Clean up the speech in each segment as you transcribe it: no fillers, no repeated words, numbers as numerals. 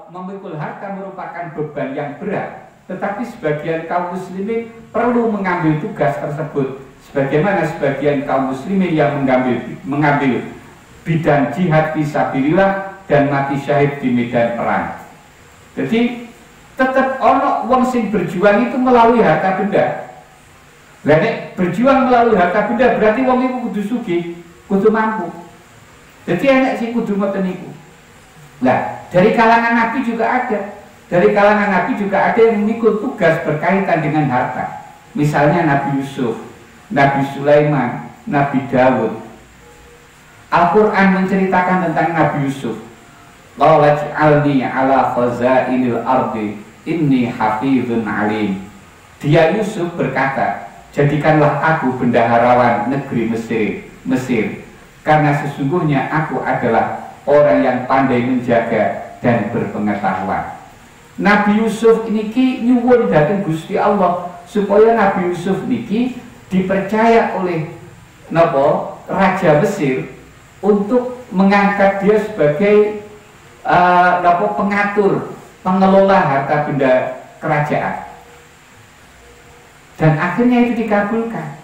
Memikul harta merupakan beban yang berat, tetapi sebagian kaum muslimin perlu mengambil tugas tersebut, sebagaimana sebagian kaum muslimin yang mengambil bidang jihad fisabilillah dan mati syahid di medan perang. Jadi tetap ono wong sing berjuang itu melalui harta benda. Lah nek berjuang melalui harta benda berarti wong iku kudu sugih, kudu mampu. Jadi enek sing kudu ngoten niku. Nah, dari kalangan Nabi juga ada. Dari kalangan Nabi juga ada yang memikul tugas berkaitan dengan harta. Misalnya Nabi Yusuf, Nabi Sulaiman, Nabi Dawud. Al-Quran menceritakan tentang Nabi Yusuf. Qalajalni ala khazainil ardi inni hafizun alim. Dia Yusuf berkata, jadikanlah aku bendaharawan negeri Mesir, karena sesungguhnya aku adalah orang yang pandai menjaga dan berpengetahuan. Nabi Yusuf niki nyuwun dhateng Gusti Allah supaya Nabi Yusuf niki dipercaya oleh Raja Mesir untuk mengangkat dia sebagai pengatur, pengelola harta benda kerajaan. Dan akhirnya itu dikabulkan.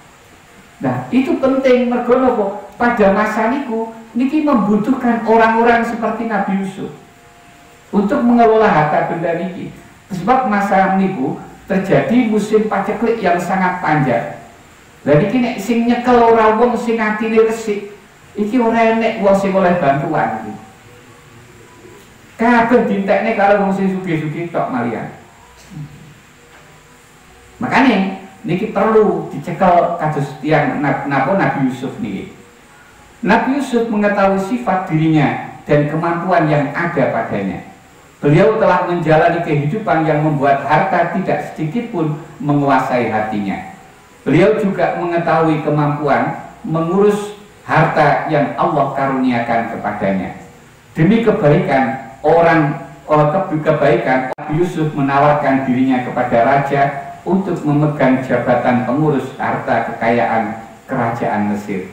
Nah, itu penting mergo napa? Pada masa niku niki membutuhkan orang-orang seperti Nabi Yusuf untuk mengelola harta benda niki. Sebab masa niku terjadi musim paceklik yang sangat panjang. Lah niki nek sing nyekel ora wong sing atine resik, iki ora enek wong sing oleh bantuan iki. Kabeh dintekne karo wong sing sugih-sugih tok malian. Makanya niki perlu dicekel kados tiyang Nabi Yusuf niki. Nabi Yusuf mengetahui sifat dirinya dan kemampuan yang ada padanya. Beliau telah menjalani kehidupan yang membuat harta tidak sedikit pun menguasai hatinya. Beliau juga mengetahui kemampuan mengurus harta yang Allah karuniakan kepadanya. Demi kebaikan Nabi Yusuf menawarkan dirinya kepada raja untuk memegang jabatan pengurus harta kekayaan kerajaan Mesir.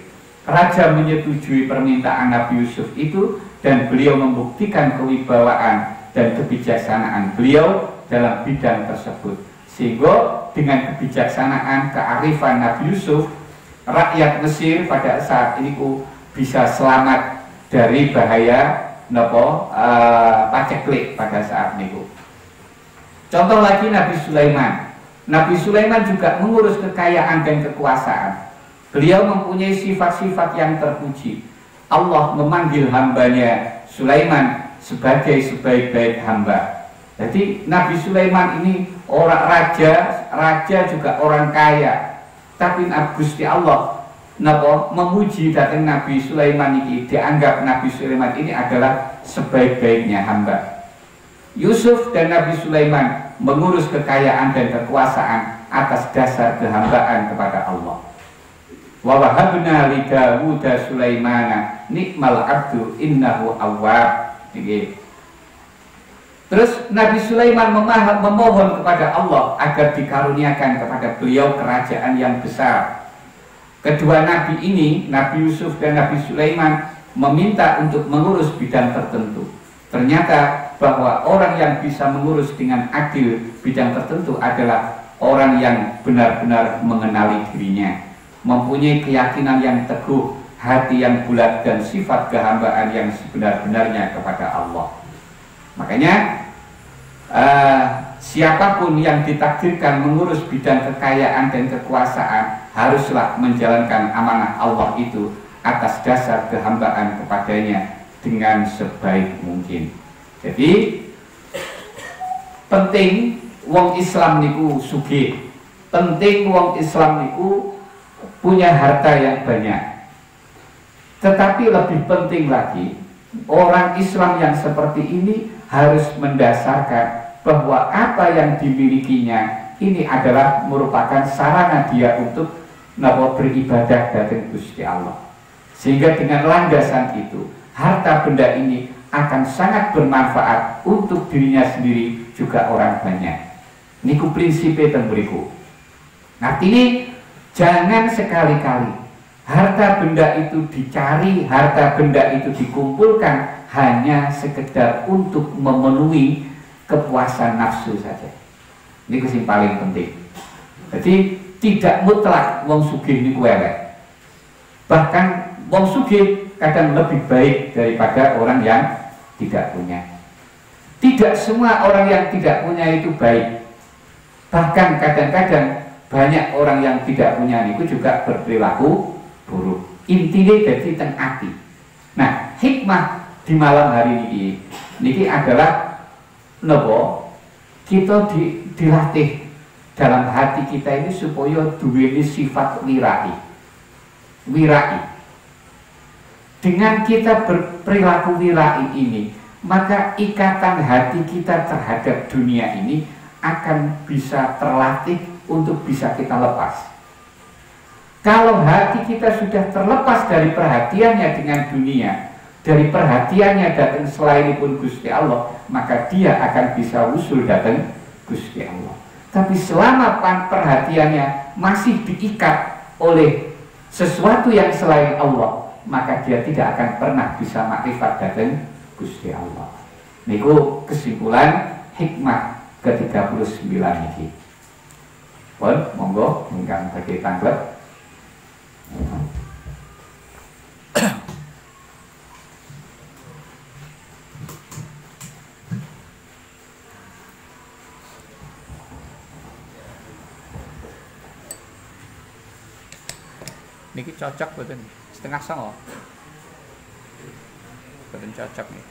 Raja menyetujui permintaan Nabi Yusuf itu dan beliau membuktikan kewibawaan dan kebijaksanaan beliau dalam bidang tersebut. Sehingga dengan kebijaksanaan, kearifan Nabi Yusuf, rakyat Mesir pada saat ini bisa selamat dari bahaya paceklik pada saat ini. Contoh lagi Nabi Sulaiman. Nabi Sulaiman juga mengurus kekayaan dan kekuasaan. Beliau mempunyai sifat-sifat yang terpuji. Allah memanggil hambanya Sulaiman sebagai sebaik-baik hamba. Jadi Nabi Sulaiman ini orang raja juga orang kaya. Tapi Gusti Allah memuji datang Nabi Sulaiman ini, dianggap Nabi Sulaiman ini adalah sebaik-baiknya hamba. Yusuf dan Nabi Sulaiman mengurus kekayaan dan kekuasaan atas dasar kehambaan kepada Allah. Wa wahabna li Dawud Sulaimana nikmal abdu innahu awwab. Terus Nabi Sulaiman memohon kepada Allah agar dikaruniakan kepada beliau kerajaan yang besar. Kedua nabi ini, Nabi Yusuf dan Nabi Sulaiman, meminta untuk mengurus bidang tertentu. Ternyata bahwa orang yang bisa mengurus dengan adil bidang tertentu adalah orang yang benar-benar mengenali dirinya, mempunyai keyakinan yang teguh, hati yang bulat, dan sifat kehambaan yang sebenar-benarnya kepada Allah. Makanya siapapun yang ditakdirkan mengurus bidang kekayaan dan kekuasaan haruslah menjalankan amanah Allah itu atas dasar kehambaan kepadanya dengan sebaik mungkin. Jadi penting wong Islam niku sugih, penting wong Islam niku punya harta yang banyak. Tetapi lebih penting lagi, orang Islam yang seperti ini harus mendasarkan bahwa apa yang dimilikinya ini adalah merupakan sarana dia untuk beribadah datang Gusti Allah. Sehingga dengan landasan itu, harta benda ini akan sangat bermanfaat untuk dirinya sendiri juga orang banyak. Niku prinsipnya teng mriku. Artinya jangan sekali-kali harta benda itu dicari, harta benda itu dikumpulkan hanya sekedar untuk memenuhi kepuasan nafsu saja. Ini yang paling penting. Jadi tidak mutlak wong sugih niku elek. Bahkan wong sugih kadang lebih baik daripada orang yang tidak punya. Tidak semua orang yang tidak punya itu baik. Bahkan kadang-kadang banyak orang yang tidak punya niku juga berperilaku buruk. Intinya jadi teng ati. Nah, hikmah di malam hari ini adalah nopo kita dilatih dalam hati kita ini supaya duweni sifat wirai. Dengan kita berperilaku wirai ini, maka ikatan hati kita terhadap dunia ini akan bisa terlatih untuk bisa kita lepas. Kalau hati kita sudah terlepas dari perhatiannya dengan dunia, dari perhatiannya datang selain pun Gusti Allah, maka dia akan bisa usul datang Gusti Allah. Tapi selama perhatiannya masih diikat oleh sesuatu yang selain Allah, maka dia tidak akan pernah bisa makrifat datang Gusti Allah. Niku kesimpulan hikmah ke-39 ini. Pun monggo ingkang badhe tangglet. Niki cocok boten setengah songo. Boten cocok nih.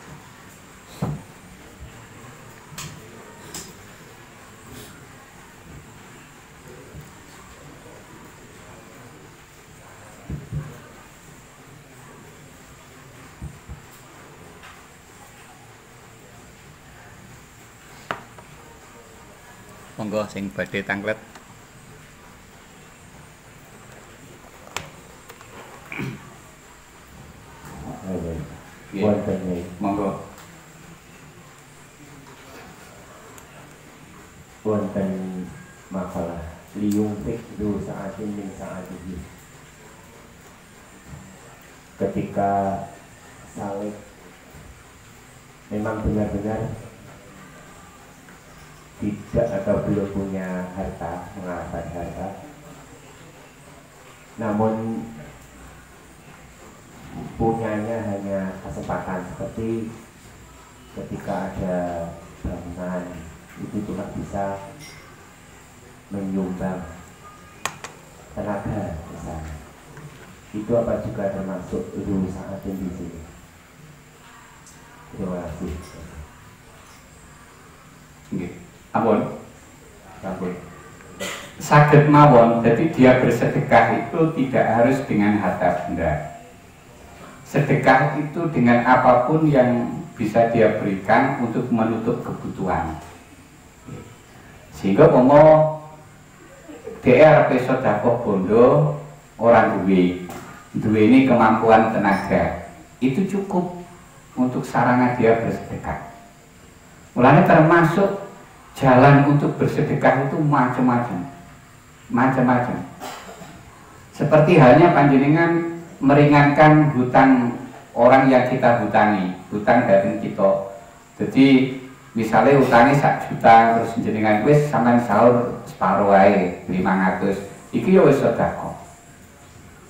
Monggo sing badhe tanglet. Monggo. Wonten makalah liyungfik du sa'atin min sa'atihi. Ketika Saleh memang benar-benar tidak atau belum punya harta, mengarahkan harta, namun punyanya hanya kesempatan, seperti ketika ada bangunan itu cuma bisa menyumbang tenaga misalnya. Itu apa juga termasuk usaha di sini? Terima kasih. Ampun. Saged mawon, jadi dia bersedekah itu tidak harus dengan harta benda. Sedekah itu dengan apapun yang bisa dia berikan untuk menutup kebutuhan. Sehingga pomo DR sedekah bondo orang duwe ini kemampuan tenaga, itu cukup untuk sarana dia bersedekah. Mulanya termasuk jalan untuk bersedekah itu macam-macam. Seperti halnya panjenengan meringankan hutang orang yang kita hutangi, hutang dari kita. Jadi misalnya hutangnya 1 juta, terus jenengan wis sampean sahur separuh wae 500, iki ya wis sedekah.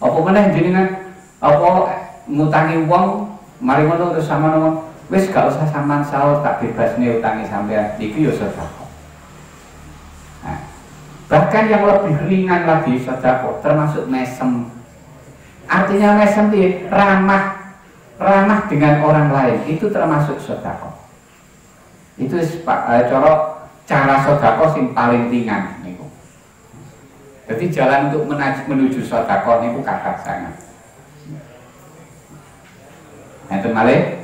Apa meneh jenengan apa ngutangi wong, mari ngono terus sampean ngomong wis gak usah sampean sahur, tak bebasne utangi sampean, iki ya sedekah. Bahkan yang lebih ringan lagi sedekah termasuk mesem. Artinya mesem itu ramah dengan orang lain, itu termasuk sedekah. Itu cara sedekah yang paling ringan niku. Jadi jalan untuk menuju sedekah niku kathah sangat. Enten malih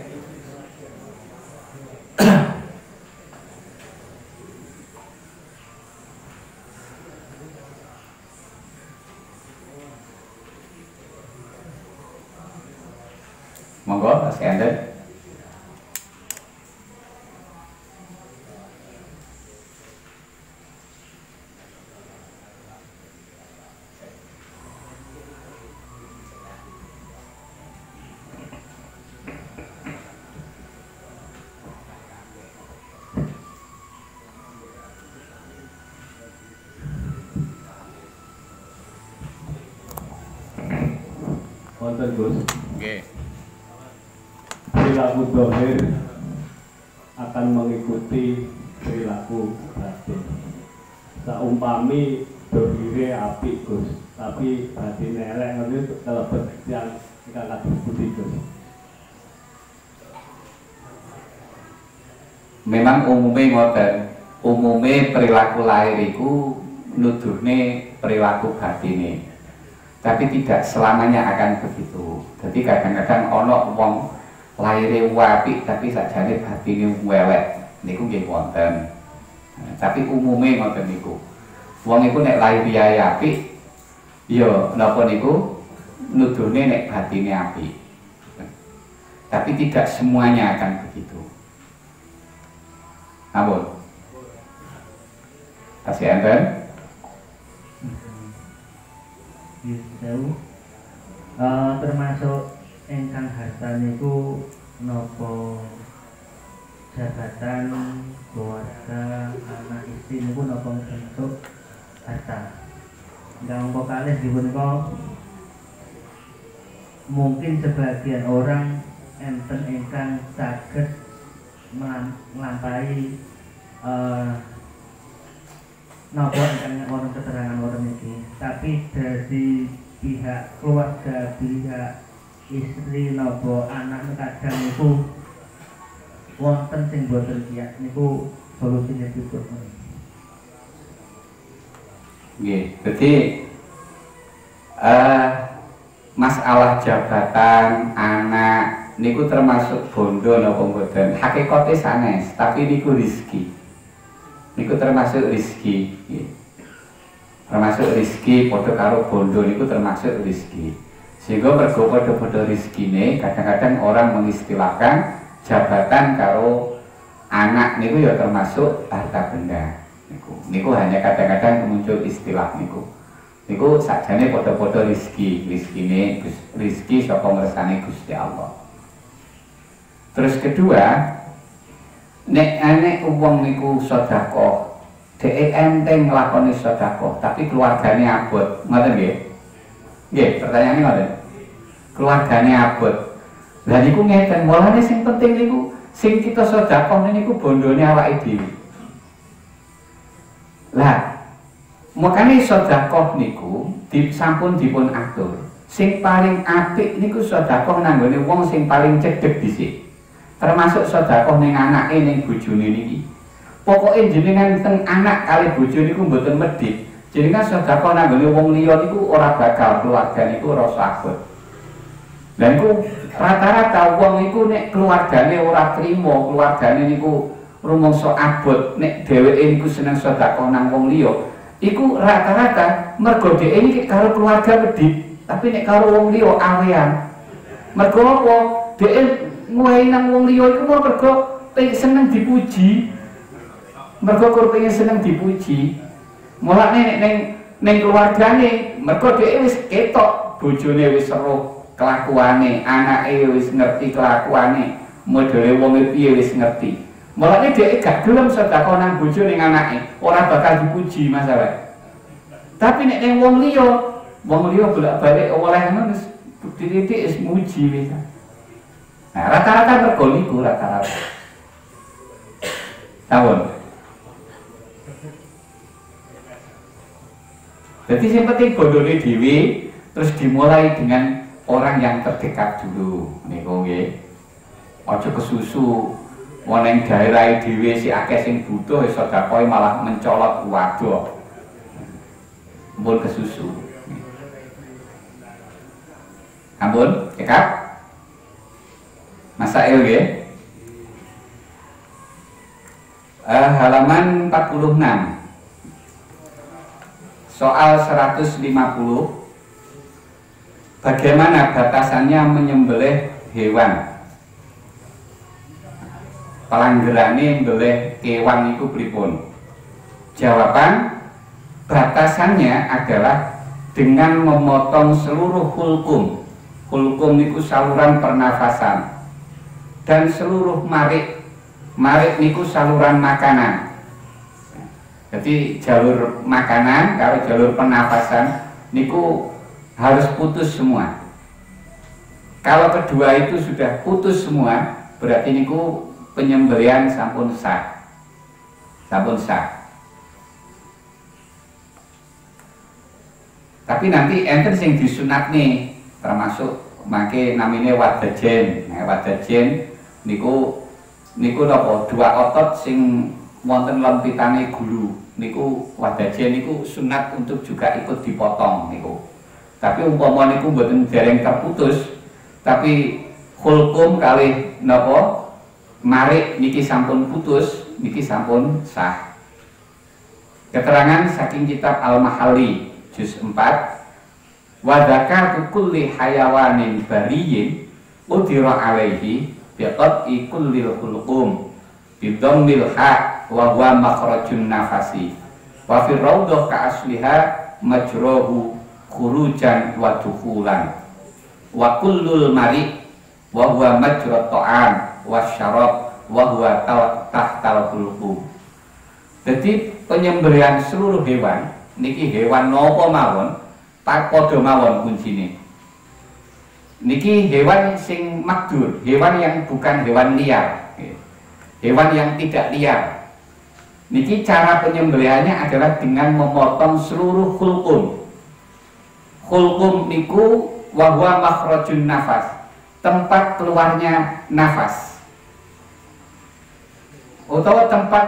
Monggo Mas Enden. Wonten Gus. Nggih. Perilaku dohir akan mengikuti perilaku batin. Saumpami dohire apik Gus, tapi batin elek ngono kelebet yang kakak putih Gus. Memang umumnya ngoten, umumnya perilaku lahir iku nuduhne perilaku batine. Tapi tidak selamanya akan begitu. Jadi kadang-kadang ono wong lahire apik tapi sakjane batine welek. Niku nggih wonten. Tapi umumnya ngoten niku. Wong iku nek lahir apik, ya napa niku nuduhne nek batine apik. Tapi tidak semuanya akan begitu. Ampun. Kasih enten. Termasuk ingkang harta niku nopo jabatan, keluarga, anak istri niku nopo bentuk harta. Ingkang angka kalih dipunika mungkin sebagian orang enten ingkang saged melampaui nopo ingkang orang keterangan orang ini, tapi dari pihak keluarga, pihak istri nopo anak kadang itu wonten sing boten kiat niku solusine pipun. Nggih, jadi masalah jabatan anak niku termasuk bondo napa mboten? Hakikate sanes, tapi niku rezeki. Niku termasuk rezeki. Termasuk rezeki padha karo bondo niku termasuk rezeki. Sehingga mergo padha-padha rezekine, kadang-kadang orang mengistilahkan jabatan karo anak niku ya termasuk harta benda. Niku hanya kadang-kadang muncul istilah niku. Niku sakjane padha-padha rezeki, rezekine rezeki saka ngersane Gusti Allah. Terus kedua, nek wong niku sedekah, dhek enteng nglakoni sedekah, tapi keluargane abot, ngoten nggih? Nggih, pertanyaane ngoten. Keluargane abot. Lah niku ngeten, mulane sing penting niku sing kita sedekah niku bondone awake dhewe. Lah, makane sedekah niku sampun dipun atur. Sing paling apik niku sedekah nanggone wong sing paling cedhek dhisik. Termasuk sedekah ning anake ning bojone niki. Pokoke jenengan teng anak kali bojo niku mboten medhit. Jenengan sedekah nanggone wong liya niku ora bakal keluarga niku rasa abot. Lah niku rata-rata wong niku nek keluargane ora trima, keluargane niku rumangsa abot, nek dheweke niku seneng sedekah nang wong liya, iku rata-rata mergo dhek iki karo keluarga medhit, tapi nek karo wong liya awean. Mergo apa? Dhek nguwahi nang wong liya iku mergo seneng dipuji. Mergo kepengin seneng dipuji. Mulane ning keluargane mergo dhek wis ketok bojone wis seruh kelakuane, anake wis ngerti kelakuane, modele wong piye wis ngerti. Mulane dhek gak gelem sedekah nang bojo ning anake, ora bakal dipuji masalah. Tapi nek ning wong liya bolak-balik oleh ngono wis titik wis muji wis. Nah, rata-rata mergo niku rata-rata. Tahun. Jadi yang penting bondone dhewe terus dimulai dengan orang yang terdekat dulu. Niku nggih. Aja kesusu. Woneng daerah dhewe si akeh sing butuh sedekah malah mencolot waduh. Ampun kesusu. Ampun, cekap. Masail nggih. Halaman 46. Soal 150. Bagaimana batasannya menyembelih hewan. Pelanggerane mbeleh kewan iku pripun? Jawaban batasannya adalah dengan memotong seluruh hulkum. Hulkum niku saluran pernafasan dan seluruh marik. Marik niku saluran makanan. Jadi jalur makanan kalau jalur pernafasan niku harus putus semua. Kalau kedua itu sudah putus semua, berarti niku penyembelihan sampun sah. Sampun sah. Tapi nanti enten sing disunat nih, termasuk make namine wadajen. Nah, wadajen niku napa dua otot sing wonten lempitane gulu. Niku wadajen niku sunat untuk juga ikut dipotong niku. Tapi umpama niku mboten dereng terputus, tapi hulkum kalih napa marik niki sampun putus, niki sampun sah. Keterangan saking kitab Al-Mahalli juz 4, wa zakatu kulli hayawanin bariyin udira alaihi biqat'i kullil hulqum bidammil ha wa huwa makhrajun nafasi wa fi rawdah ka asliha majrahu khurujan wa dukhulan wa kullul mari wa huwa majrat ta'am wasyarab wa huwa tahtal hulqum. Jadi penyembelihan seluruh hewan niki hewan napa mawon tak padha mawon kuncine. Niki hewan sing makdur, hewan yang bukan hewan liar, hewan yang tidak liar. Niki cara penyembelihannya adalah dengan memotong seluruh hulqum. Hulqum niku wa huwa makhrajun nafas, tempat keluarnya nafas, atau tempat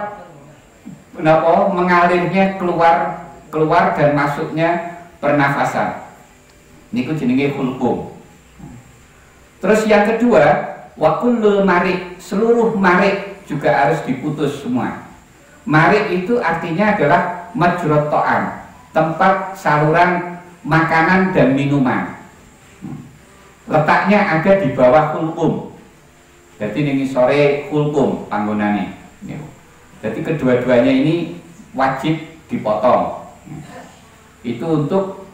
mengalirnya keluar dan masuknya pernafasan. Niku jenenge hulqum. Terus yang kedua, wa kullul marik, seluruh marik juga harus diputus semua. Marik itu artinya adalah majrat ta'am, tempat saluran makanan dan minuman. Letaknya ada di bawah hulqum. Jadi ini sore hulqum panggonane. Jadi kedua-duanya ini wajib dipotong. Itu untuk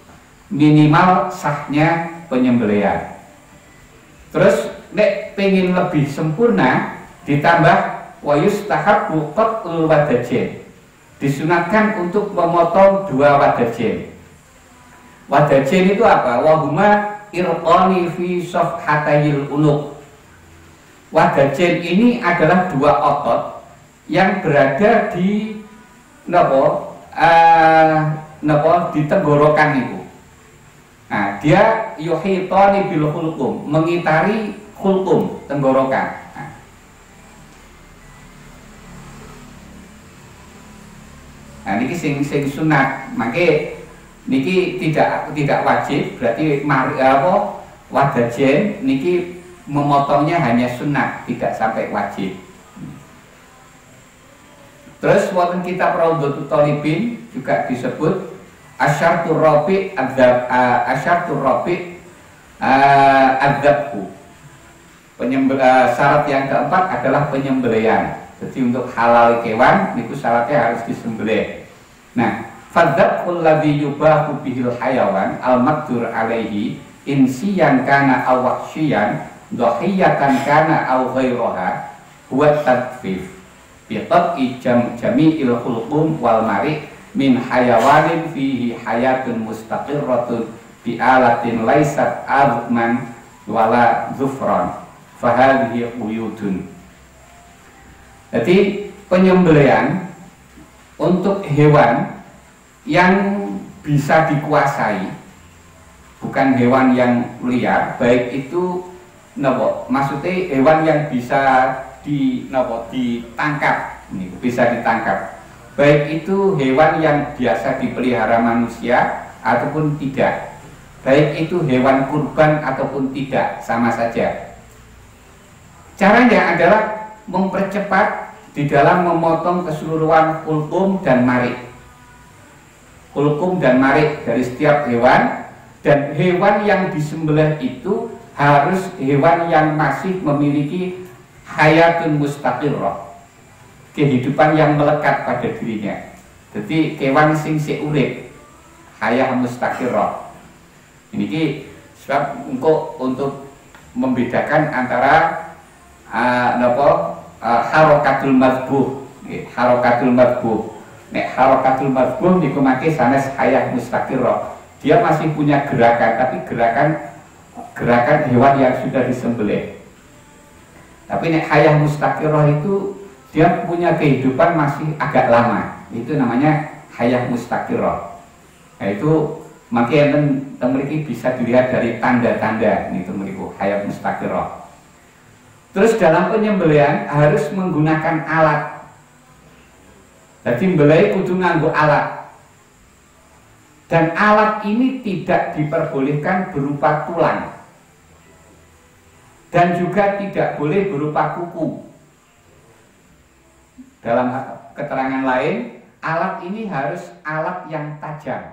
minimal sahnya penyembelihan. Terus nek pengen lebih sempurna ditambah wa yustahabbu qat'ul wadajen. Disunatkan untuk memotong 2 wadajen. Wadajen itu apa? Wa huma irqani fi safhatayil unuq. Wadajen ini adalah 2 otot yang berada di di tenggorokan itu. Nah, dia yuhitani bil hulqum, mengitari hulqum, tenggorokan. Nah, niki sing sunat, mangke niki tidak wajib, berarti wadajen niki memotongnya hanya sunat, tidak sampai wajib. Terus wonten kitab Raudhatul Thalibin juga disebut asyartur rabi' adzabhu. Syarat yang keempat adalah penyembelihan. Jadi untuk halal kewan niku syaratnya harus disembelih. Nah, fadzabhul ladzi yubahu bihil hayawan al-maqdur alaihi insiyan kana aw wahsyiyan dhahiyatan kana aw ghairaha huwa tadfif. Biqat'i jami'il hulqum wal mari' min hayawanin fihi hayatun mustaqirratun bi alatin laisat azman wala zufran fahadhihi quyudun. Jadi penyembelihan untuk hewan yang bisa dikuasai, bukan hewan yang liar, baik itu maksudnya hewan yang bisa ditangkap, ini bisa ditangkap. Baik itu hewan yang biasa dipelihara manusia ataupun tidak. Baik itu hewan kurban ataupun tidak, sama saja. Caranya adalah mempercepat di dalam memotong keseluruhan hulqum dan marik. Hulqum dan marik dari setiap hewan, dan hewan yang disembelih itu harus hewan yang masih memiliki hayatun mustaqirrah, kehidupan yang melekat pada dirinya. Jadi kewan sing sik urip, hayah mustaqirrah. Ini sebab untuk membedakan antara harokatul madbuh, harokatul madbuh. Nek harokatul madbuh niku make sanes hayah mustaqirrah. Dia masih punya gerakan, tapi gerakan hewan yang sudah disembelih. Tapi nek hayah mustaqirrah itu dia punya kehidupan masih agak lama. Itu namanya hayah mustaqirrah. Nah, itu makanya memiliki bisa dilihat dari tanda-tanda itu memiliki hayat mustaqirrah. Terus dalam penyembelihan harus menggunakan alat. Jadi mbelai kudu nganggo alat. Dan alat ini tidak diperbolehkan berupa tulang. Dan juga tidak boleh berupa kuku. Dalam keterangan lain, alat ini harus alat yang tajam.